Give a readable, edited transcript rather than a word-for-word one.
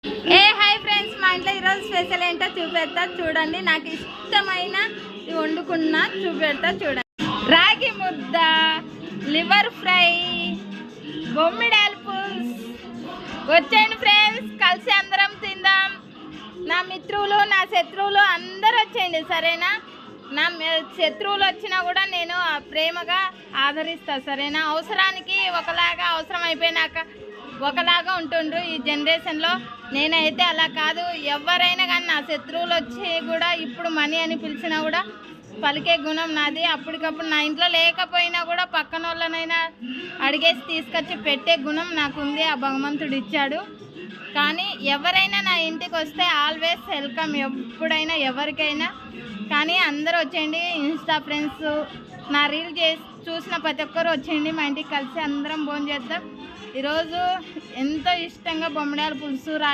Hi friends, మా ఇంట్లో ఈరోజు స్పెషల్ ఏంటో చూపెడతా చూడండి. నాకు ఇష్టమైన వండుకున్నా చూపెడతా చూడండి. రాగి ముద్ద, లివర్ ఫ్రై, బొమ్మిడాయల పులుసు. వచ్చేయండి ఫ్రెండ్స్, కలిసి అందరం తిందాం. నా మిత్రులు, నా శత్రువులు అందరూ వచ్చేయండి, సరేనా? నా శత్రువులు వచ్చినా కూడా నేను ప్రేమగా ఆదరిస్తా, సరేనా? అవసరానికి ఒకలాగా, అవసరం అయిపోయినాక ఒకలాగా ఉంటుండ్రు ఈ జనరేషన్లో. నేనైతే అలా కాదు. ఎవరైనా కానీ నా శత్రువులు వచ్చి కూడా ఇప్పుడు మనీ అని పిలిచినా కూడా పలికే గుణం నాది. అప్పటికప్పుడు నా ఇంట్లో లేకపోయినా కూడా పక్కన వాళ్ళనైనా అడిగేసి తీసుకొచ్చి పెట్టే గుణం నాకుంది, ఆ భగవంతుడు ఇచ్చాడు. కానీ ఎవరైనా నా ఇంటికి వస్తే ఆల్వేస్ వెల్కమ్, ఎప్పుడైనా ఎవరికైనా. కానీ అందరూ వచ్చేయండి, ఇన్స్టా ఫ్రెండ్స్, నా రీల్ చూసిన ప్రతి ఒక్కరు వచ్చేయండి, మా ఇంటికి కలిసి అందరం భోజనం చేద్దాం. ఈరోజు ఎంతో ఇష్టంగా బొమ్మిడాయల పులుసు,